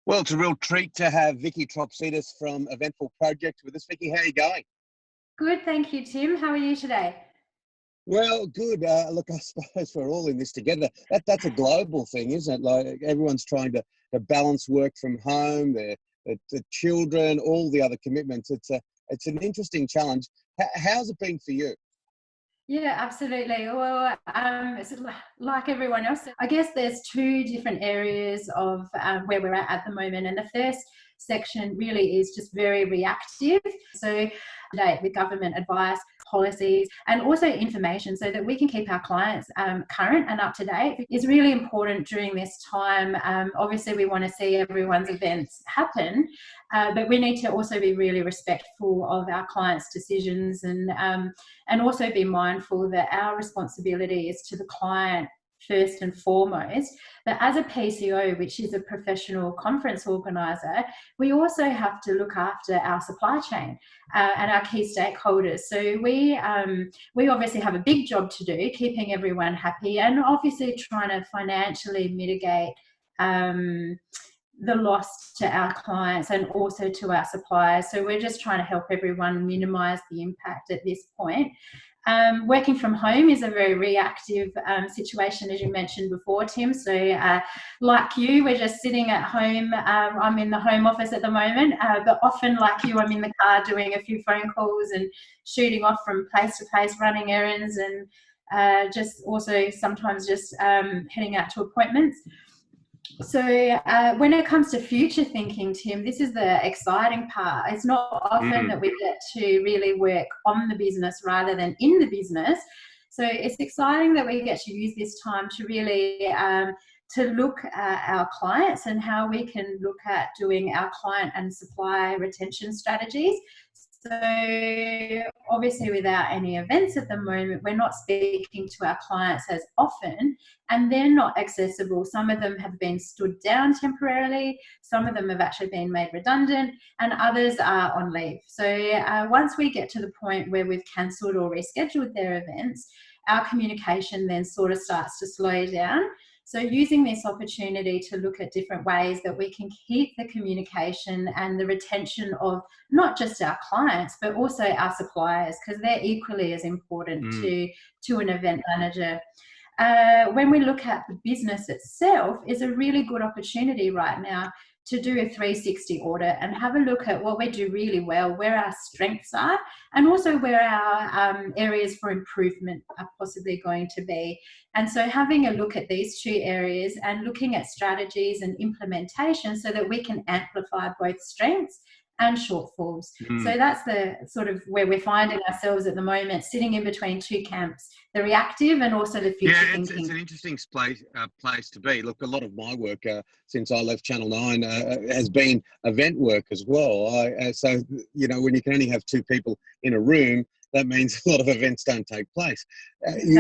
Well, it's a real treat to have Vicky Troptsidis from Eventful Projects with us. Vicky, how are you going? Good, thank you, Tim. How are you today? Well, good. Look, I suppose we're all in this together. That's a global thing, isn't it? Like everyone's trying to balance work from home, the children, all the other commitments. It's an interesting challenge. How's it been for you? Yeah, absolutely. Well, it's like everyone else, I guess there's two different areas of where we're at the moment. And the first section really is just very reactive. So today with government advice, policies, and also information so that we can keep our clients current and up to date is really important during this time. Obviously, we want to see everyone's events happen, but we need to also be really respectful of our clients' decisions and also be mindful that our responsibility is to the client first and foremost. But as a PCO, which is a professional conference organizer, we also have to look after our supply chain and our key stakeholders. So we obviously have a big job to do, keeping everyone happy and obviously trying to financially mitigate the loss to our clients and also to our suppliers. So we're just trying to help everyone minimise the impact at this point. Working from home is a very reactive situation, as you mentioned before, Tim. So like you, we're just sitting at home. I'm in the home office at the moment, but often like you, I'm in the car doing a few phone calls and shooting off from place to place, running errands and just also sometimes just heading out to appointments. So when it comes to future thinking, Tim, this is the exciting part. It's not often that we get to really work on the business rather than in the business. So it's exciting that we get to use this time to really to look at our clients and how we can look at doing our client and supply retention strategies. So obviously without any events at the moment, we're not speaking to our clients as often and they're not accessible. Some of them have been stood down temporarily, some of them have actually been made redundant and others are on leave. So once we get to the point where we've cancelled or rescheduled their events, our communication then sort of starts to slow down. So using this opportunity to look at different ways that we can keep the communication and the retention of not just our clients, but also our suppliers, because they're equally as important to an event manager. When we look at the business itself, is a really good opportunity right now to do a 360 audit and have a look at what we do really well, where our strengths are, and also where our areas for improvement are possibly going to be. And so having a look at these two areas and looking at strategies and implementation so that we can amplify both strengths and shortfalls. So that's the sort of where we're finding ourselves at the moment, sitting in between two camps, the reactive and also the future thinking. It's an interesting place to be. Look, a lot of my work since I left Channel 9 has been event work as well. So, you know, when you can only have two people in a room, that means a lot of events don't take place. Exactly.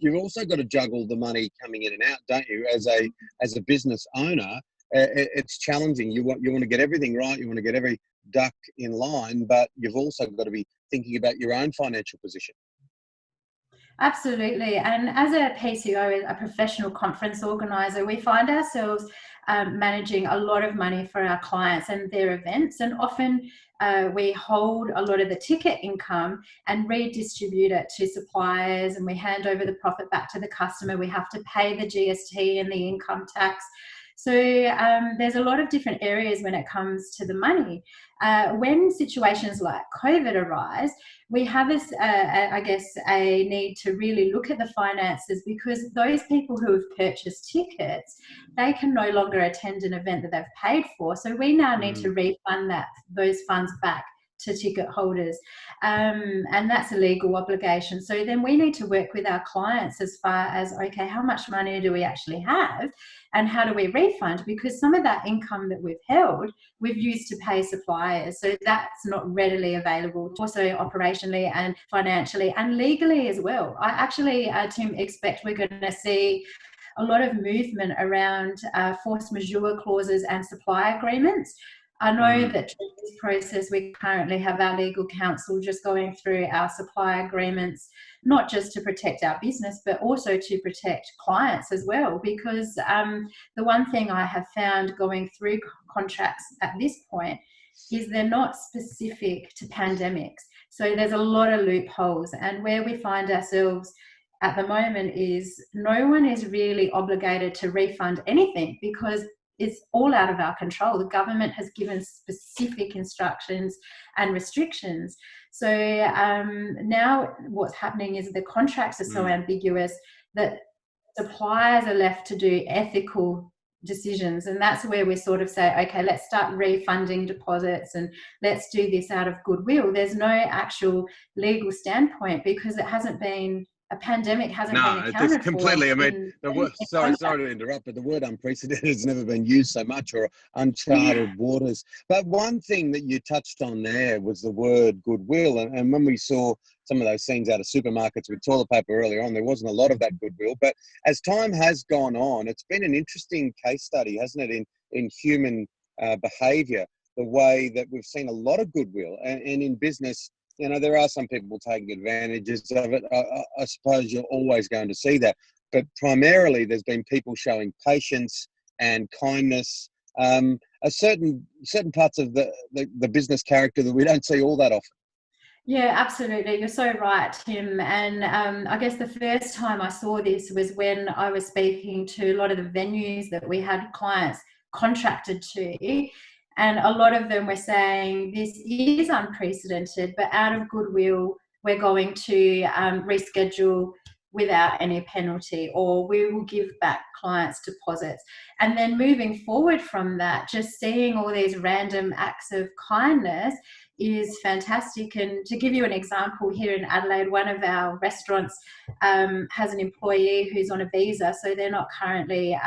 You've also got to juggle the money coming in and out, don't you? As a business owner, it's challenging. You want to get everything right. You want to get every duck in line, but you've also got to be thinking about your own financial position. Absolutely. And as a PCO, a professional conference organizer, we find ourselves managing a lot of money for our clients and their events. And often we hold a lot of the ticket income and redistribute it to suppliers, and we hand over the profit back to the customer. We have to pay the GST and the income tax. So there's a lot of different areas when it comes to the money. When situations like COVID arise, we have a need to really look at the finances, because those people who have purchased tickets, they can no longer attend an event that they've paid for. So we now need to refund those funds back to ticket holders, and that's a legal obligation. So then we need to work with our clients as far as, okay, how much money do we actually have and how do we refund? Because some of that income that we've held, we've used to pay suppliers, so that's not readily available, also operationally and financially and legally as well. I actually, Tim, expect we're going to see a lot of movement around force majeure clauses and supply agreements. I know that through this process, we currently have our legal counsel just going through our supply agreements, not just to protect our business, but also to protect clients as well. Because the one thing I have found going through contracts at this point is they're not specific to pandemics. So there's a lot of loopholes, and where we find ourselves at the moment is no one is really obligated to refund anything because it's all out of our control. The government has given specific instructions and restrictions. So now what's happening is the contracts are so ambiguous that suppliers are left to do ethical decisions, and that's where we sort of say, okay, let's start refunding deposits and let's do this out of goodwill. There's no actual legal standpoint because it hasn't been, a pandemic hasn't been accounted it's completely, for. I mean, sorry to interrupt, but the word unprecedented has never been used so much, or uncharted waters. But one thing that you touched on there was the word goodwill. And when we saw some of those scenes out of supermarkets with toilet paper earlier on, there wasn't a lot of that goodwill. But as time has gone on, it's been an interesting case study, hasn't it, in human behaviour, the way that we've seen a lot of goodwill. And in business, you know, there are some people taking advantages of it. I suppose you're always going to see that. But primarily, there's been people showing patience and kindness, certain parts of the business character that we don't see all that often. Yeah, absolutely. You're so right, Tim. And I guess the first time I saw this was when I was speaking to a lot of the venues that we had clients contracted to. And a lot of them were saying this is unprecedented, but out of goodwill, we're going to reschedule without any penalty, or we will give back clients' deposits. And then moving forward from that, just seeing all these random acts of kindness is fantastic. And to give you an example, here in Adelaide, one of our restaurants has an employee who's on a visa, so they're not currently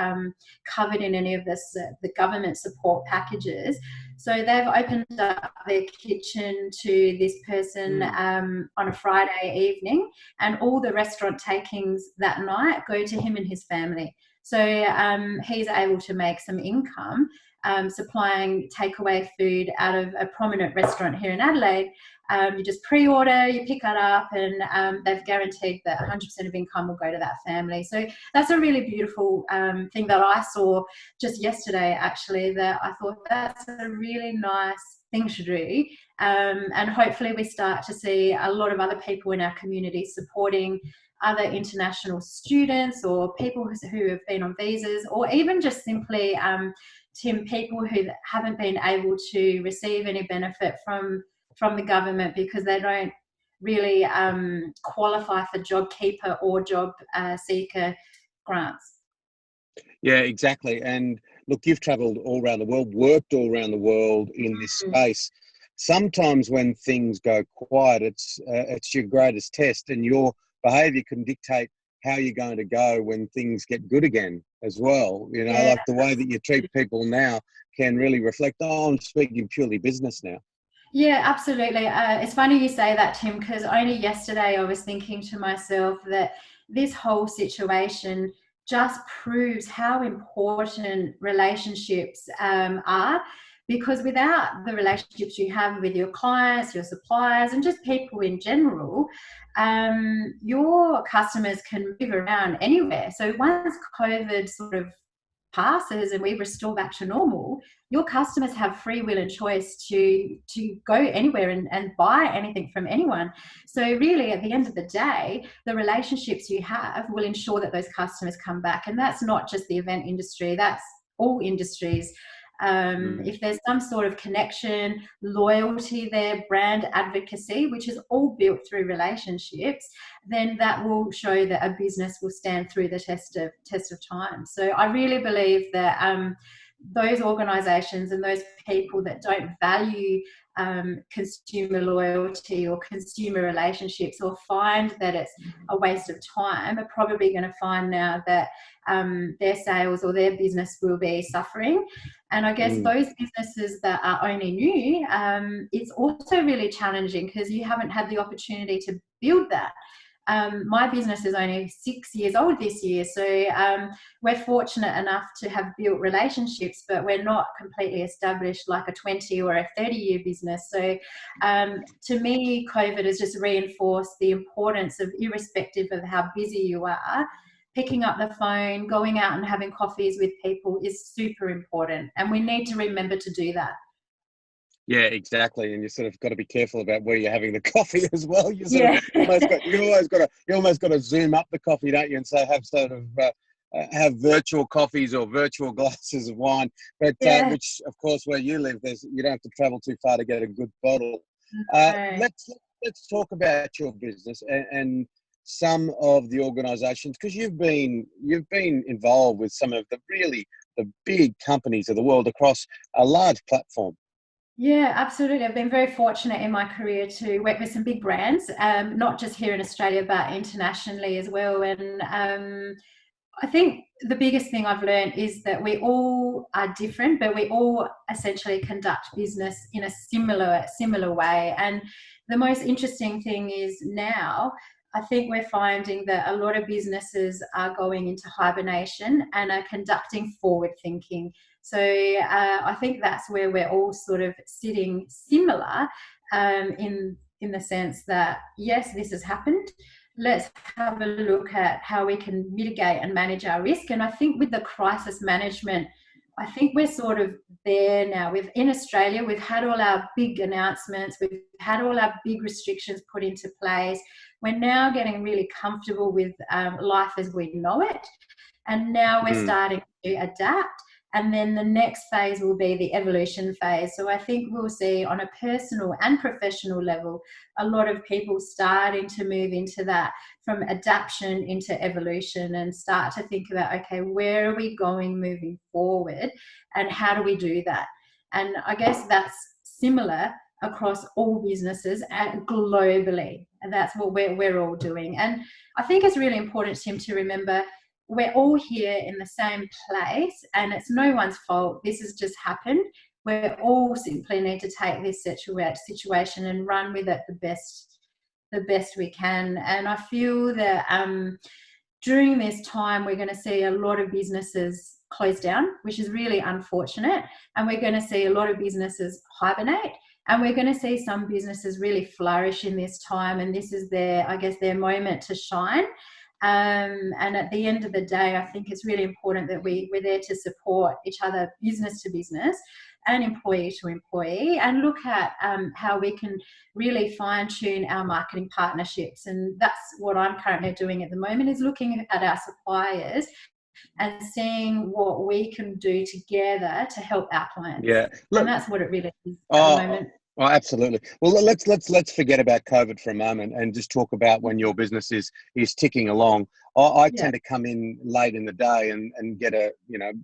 covered in any of this, the government support packages. So they've opened up their kitchen to this person on a Friday evening, and all the restaurant takings that night go to him and his family. So he's able to make some income supplying takeaway food out of a prominent restaurant here in Adelaide. You just pre-order, you pick it up, and they've guaranteed that 100% of income will go to that family. So that's a really beautiful thing that I saw just yesterday, actually, that I thought that's a really nice thing to do. And hopefully we start to see a lot of other people in our community supporting other international students or people who have been on visas, or even just simply, Tim, people who haven't been able to receive any benefit from the government because they don't really qualify for JobKeeper or Job Seeker grants. Yeah, exactly. And look, you've travelled all around the world, worked all around the world in this space. Sometimes when things go quiet, it's your greatest test, and your behaviour can dictate how you're going to go when things get good again as well. You know, like the way that you treat people now can really reflect, I'm speaking purely business now. Yeah, absolutely. It's funny you say that, Tim, because only yesterday I was thinking to myself that this whole situation just proves how important relationships are, because without the relationships you have with your clients, your suppliers, and just people in general, your customers can move around anywhere. So once COVID sort of passes and we restore back to normal, your customers have free will and choice to go anywhere and buy anything from anyone. So really, at the end of the day, the relationships you have will ensure that those customers come back. And that's not just the event industry, that's all industries. If there's some sort of connection, loyalty there, brand advocacy, which is all built through relationships, then that will show that a business will stand through the test of time. So I really believe that those organisations and those people that don't value consumer loyalty or consumer relationships, or find that it's a waste of time, are probably going to find now that their sales or their business will be suffering. And I guess those businesses that are only new, it's also really challenging because you haven't had the opportunity to build that. My business is only 6 years old this year, so we're fortunate enough to have built relationships, but we're not completely established like a 20 or a 30-year business. So to me, COVID has just reinforced the importance of, irrespective of how busy you are, picking up the phone, going out and having coffees with people is super important, and we need to remember to do that. Yeah, exactly. And you sort of got to be careful about where you're having the coffee as well. You almost got to zoom up the coffee, don't you? And so have virtual coffees or virtual glasses of wine. But which, of course, where you live, you don't have to travel too far to get a good bottle. Let's talk about your business and some of the organisations, because you've been involved with some of the big companies of the world across a large platform. Yeah, absolutely. I've been very fortunate in my career to work with some big brands, not just here in Australia, but internationally as well. And I think the biggest thing I've learned is that we all are different, but we all essentially conduct business in a similar way. And the most interesting thing is now, I think we're finding that a lot of businesses are going into hibernation and are conducting forward thinking. So I think that's where we're all sort of sitting similar in the sense that, yes, this has happened. Let's have a look at how we can mitigate and manage our risk. And I think with the crisis management, I think we're sort of there now. In Australia, we've had all our big announcements. We've had all our big restrictions put into place. We're now getting really comfortable with life as we know it. And now we're starting to adapt. And then the next phase will be the evolution phase. So I think we'll see on a personal and professional level, a lot of people starting to move into that, from adaptation into evolution, and start to think about, okay, where are we going moving forward and how do we do that? And I guess that's similar across all businesses and globally. And that's what we're all doing. And I think it's really important, Tim, to remember we're all here in the same place, and it's no one's fault. This has just happened. We all simply need to take this situation and run with it the best we can. And I feel that during this time, we're going to see a lot of businesses close down, which is really unfortunate. And we're going to see a lot of businesses hibernate. And we're going to see some businesses really flourish in this time. And this is their moment to shine. And at the end of the day, I think it's really important that we're there to support each other, business to business and employee to employee, and look at how we can really fine-tune our marketing partnerships. And that's what I'm currently doing at the moment, is looking at our suppliers and seeing what we can do together to help our clients. Yeah, and that's what it really is at the moment. Oh, absolutely. Well, let's forget about COVID for a moment and just talk about when your business is ticking along. I tend to come in late in the day and get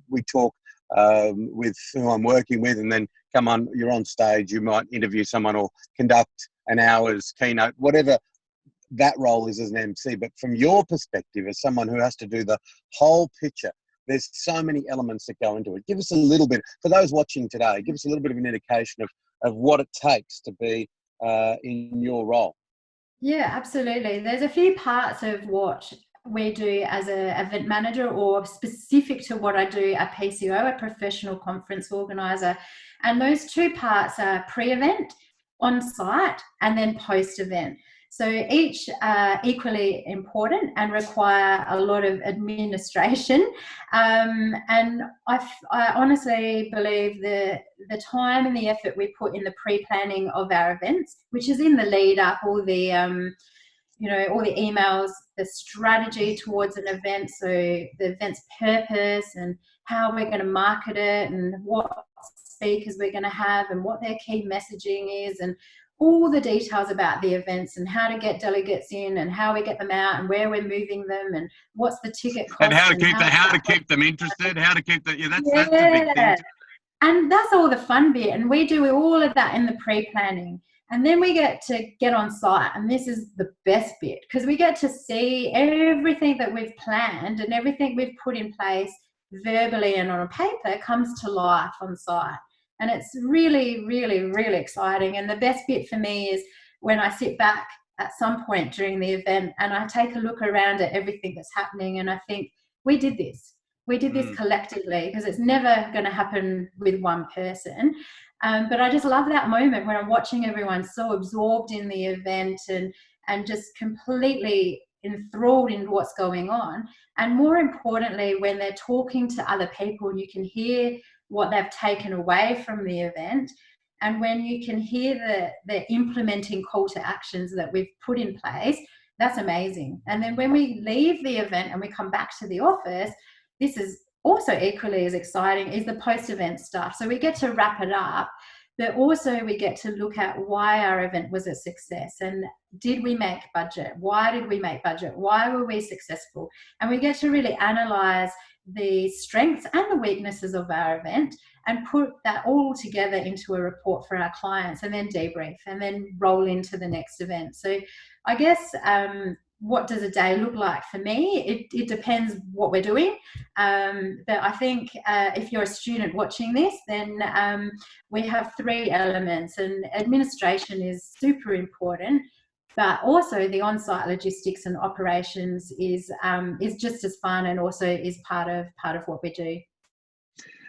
we talk with who I'm working with, and then you're on stage, you might interview someone or conduct an hour's keynote, whatever that role is as an MC. But from your perspective, as someone who has to do the whole picture, there's so many elements that go into it. Give us a little bit, for those watching today, give us a little bit of an indication of what it takes to be in your role. Yeah, absolutely. There's a few parts of what we do as an event manager, or specific to what I do, a PCO, a professional conference organizer. And those two parts are pre-event, on-site, and then post-event. So each are equally important and require a lot of administration. And I honestly believe the time and the effort we put in the pre-planning of our events, which is in the lead up, all the all the emails, the strategy towards an event, so the event's purpose and how we're going to market it and what speakers we're going to have and what their key messaging is, and all the details about the events and how to get delegates in and how we get them out and where we're moving them and what's the ticket cost and how to keep them interested, that's a big thing. And that's all the fun bit, and we do all of that in the pre-planning. And then we get on site, and this is the best bit, because we get to see everything that we've planned and everything we've put in place verbally and on a paper comes to life on site. And it's really, really, really exciting. And the best bit for me is when I sit back at some point during the event, and I take a look around at everything that's happening, and I think we did this. We did this collectively, because it's never going to happen with one person. But I just love that moment when I'm watching everyone so absorbed in the event and just completely enthralled in what's going on. And more importantly, when they're talking to other people and you can hear what they've taken away from the event, and when you can hear the implementing call to actions that we've put in place, that's amazing. And then when we leave the event and we come back to the office, this is also equally as exciting, is the post-event stuff. So we get to wrap it up, but also we get to look at why our event was a success, and did we make budget? Why did we make budget? Why were we successful? And we get to really analyze the strengths and the weaknesses of our event and put that all together into a report for our clients, and then debrief and then roll into the next event. So I guess what does a day look like for me? It depends what we're doing. But I think if you're a student watching this, then we have 3 elements, and administration is super important, but also the on-site logistics and operations is just as fun, and also is part of what we do.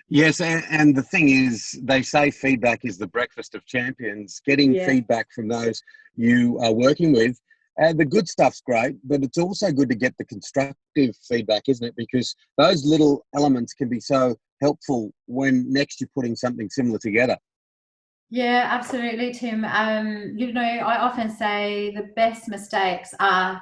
Yes, and the thing is, they say feedback is the breakfast of champions. Getting feedback from those you are working with, the good stuff's great, but it's also good to get the constructive feedback, isn't it? Because those little elements can be so helpful when next you're putting something similar together. Yeah, absolutely, Tim. I often say the best mistakes are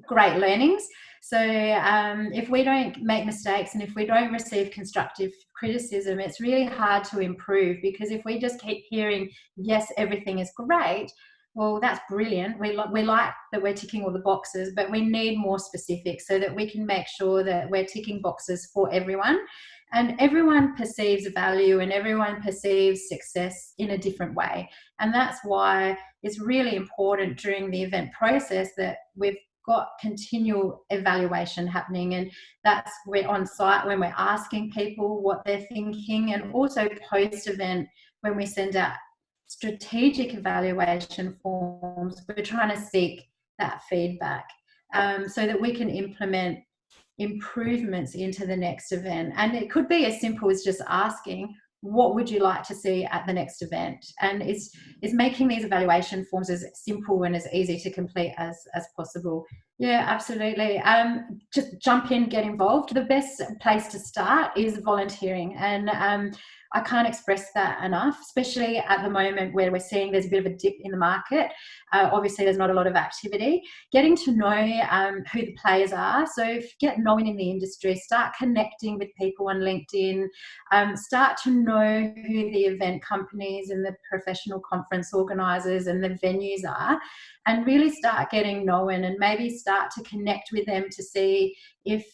great learnings. So if we don't make mistakes and if we don't receive constructive criticism, it's really hard to improve, because if we just keep hearing, yes, everything is great, well, that's brilliant. We like that we're ticking all the boxes, but we need more specifics so that we can make sure that we're ticking boxes for everyone. And everyone perceives value and everyone perceives success in a different way. And that's why it's really important during the event process that we've got continual evaluation happening. And that's we're on site when we're asking people what they're thinking, and also post-event when we send out strategic evaluation forms, we're trying to seek that feedback so that we can implement improvements into the next event. And it could be as simple as just asking, what would you like to see at the next event? And is making these evaluation forms as simple and as easy to complete as possible. Yeah, absolutely. Just jump in, get involved. The best place to start is volunteering, and I can't express that enough, especially at the moment where we're seeing there's a bit of a dip in the market. Obviously, there's not a lot of activity. Getting to know who the players are. So get known in the industry, start connecting with people on LinkedIn, start to know who the event companies and the professional conference organisers and the venues are, and really start getting known, and maybe start to connect with them to see if,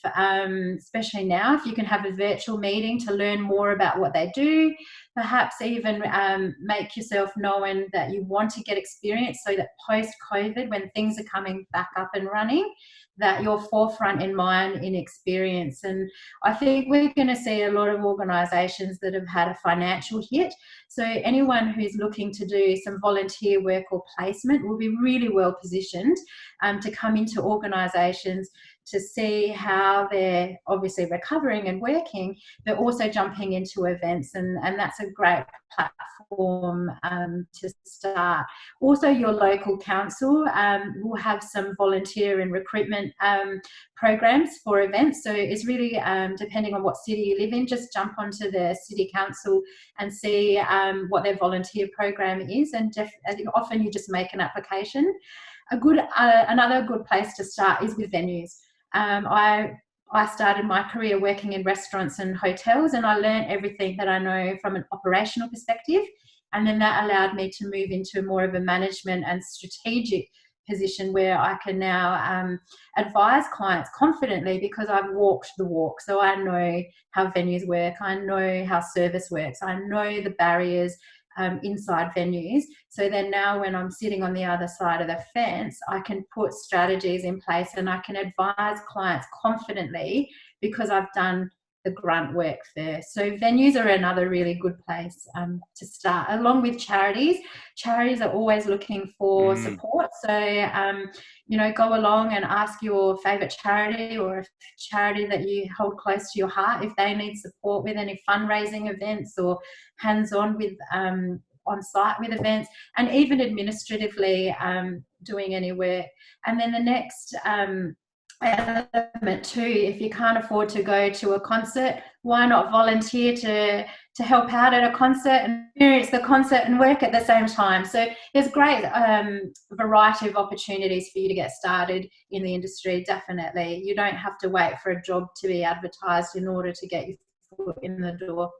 especially now, if you can have a virtual meeting to learn more about what they do, perhaps even make yourself known that you want to get experience, so that post-COVID, when things are coming back up and running, that you're forefront in mind in experience. And I think we're going to see a lot of organisations that have had a financial hit. So anyone who's looking to do some volunteer work or placement will be really well positioned to come into organisations to see how they're obviously recovering and working, but also jumping into events. And that's a great platform to start. Also, your local council will have some volunteer and recruitment programs for events. So it's really depending on what city you live in, just jump onto the city council and see what their volunteer program is. And I think often you just make an application. Another good place to start is with venues. I started my career working in restaurants and hotels, and I learned everything that I know from an operational perspective. And then that allowed me to move into more of a management and strategic position where I can now advise clients confidently, because I've walked the walk. So I know how venues work. I know how service works. I know the barriers inside venues. So then now when I'm sitting on the other side of the fence, I can put strategies in place and I can advise clients confidently, because I've done the grunt work first. So venues are another really good place to start, along with charities. Charities are always looking for support. So, go along and ask your favourite charity or a charity that you hold close to your heart if they need support with any fundraising events or hands-on with on site with events, and even administratively doing any work. And then the next element too, if you can't afford to go to a concert, why not volunteer to help out at a concert and experience the concert and work at the same time? So there's great variety of opportunities for you to get started in the industry. Definitely, you don't have to wait for a job to be advertised in order to get your foot in the door.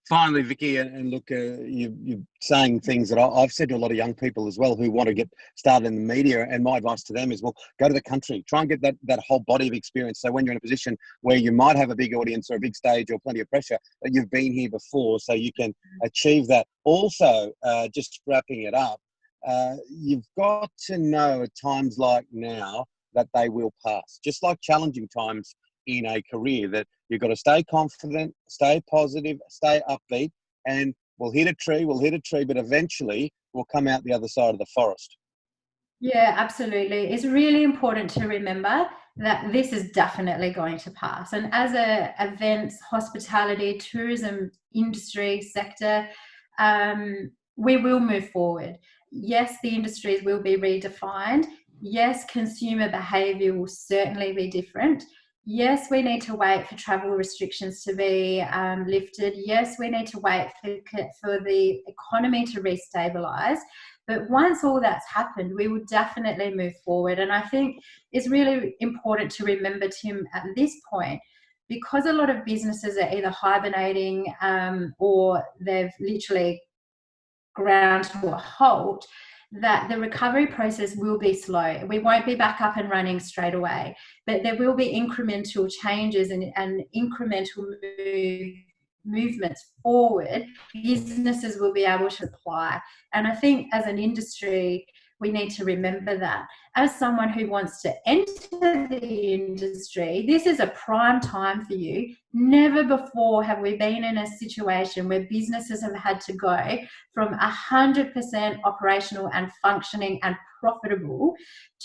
Finally, Vicky, and look, you're saying things that I've said to a lot of young people as well who want to get started in the media, and my advice to them is, well, go to the country, try and get that whole body of experience. So when you're in a position where you might have a big audience or a big stage or plenty of pressure, that you've been here before, so you can achieve that. Also, just wrapping it up, you've got to know at times like now that they will pass, just like challenging times in a career, that you've got to stay confident, stay positive, stay upbeat, and we'll hit a tree, but eventually we'll come out the other side of the forest. Yeah, absolutely. It's really important to remember that this is definitely going to pass. And as a events, hospitality, tourism industry sector, we will move forward. Yes, the industries will be redefined. Yes, consumer behaviour will certainly be different. Yes, we need to wait for travel restrictions to be lifted. Yes, we need to wait for the economy to restabilise. But once all that's happened, we will definitely move forward. And I think it's really important to remember, Tim, at this point, because a lot of businesses are either hibernating or they've literally ground to a halt, that the recovery process will be slow. We won't be back up and running straight away, but there will be incremental changes and incremental movements forward. Businesses will be able to apply. And I think as an industry, we need to remember that. As someone who wants to enter the industry, this is a prime time for you. Never before have we been in a situation where businesses have had to go from 100% operational and functioning and profitable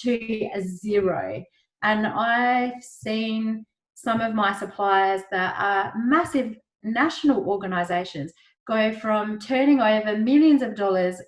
to a zero. And I've seen some of my suppliers that are massive national organisations go from turning over millions of dollars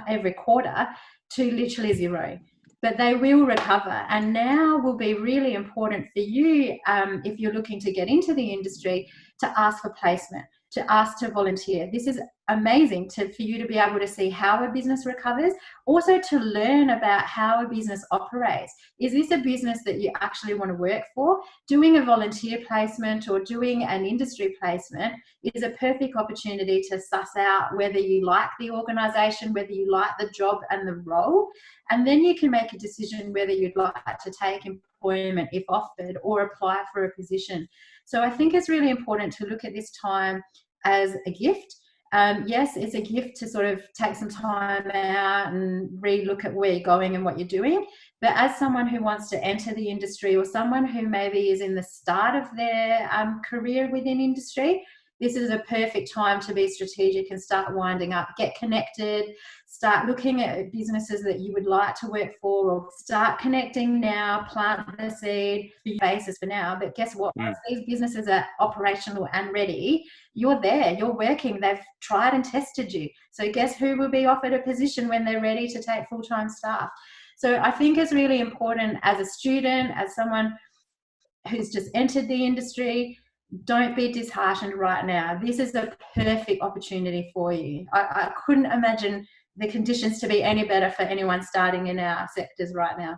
every quarter to literally zero. But they will recover. And now will be really important for you, if you're looking to get into the industry, to ask for placement, to ask to volunteer. This is amazing for you to be able to see how a business recovers, also to learn about how a business operates. Is this a business that you actually want to work for? Doing a volunteer placement or doing an industry placement is a perfect opportunity to suss out whether you like the organisation, whether you like the job and the role, and then you can make a decision whether you'd like to take employment if offered or apply for a position. So I think it's really important to look at this time as a gift. Yes, it's a gift to sort of take some time out and re-look at where you're going and what you're doing. But as someone who wants to enter the industry, or someone who maybe is in the start of their career within industry, this is a perfect time to be strategic and start winding up, get connected, start looking at businesses that you would like to work for, or start connecting now, plant the seed basis for now. But guess what? Once these businesses are operational and ready, you're there, you're working, they've tried and tested you. So guess who will be offered a position when they're ready to take full-time staff? So I think it's really important as a student, as someone who's just entered the industry, don't be disheartened right now. This is a perfect opportunity for you. I couldn't imagine the conditions to be any better for anyone starting in our sectors right now.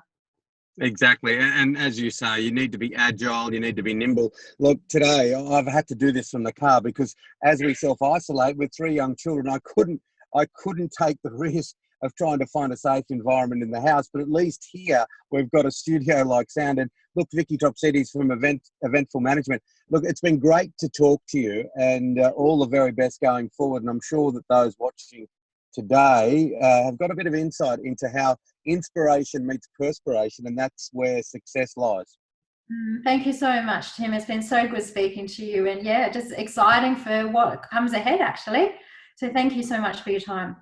Exactly. And as you say, you need to be agile, you need to be nimble. Look, today I've had to do this from the car because as we self-isolate with 3 young children, I couldn't take the risk of trying to find a safe environment in the house. But at least here we've got a studio-like sound. And look, Vicky Troptsidis from Eventful Management. Look, it's been great to talk to you, and all the very best going forward. And I'm sure that those watching today have got a bit of insight into how inspiration meets perspiration, and that's where success lies. Thank you so much, Tim. It's been so good speaking to you, and yeah, just exciting for what comes ahead, actually. So thank you so much for your time.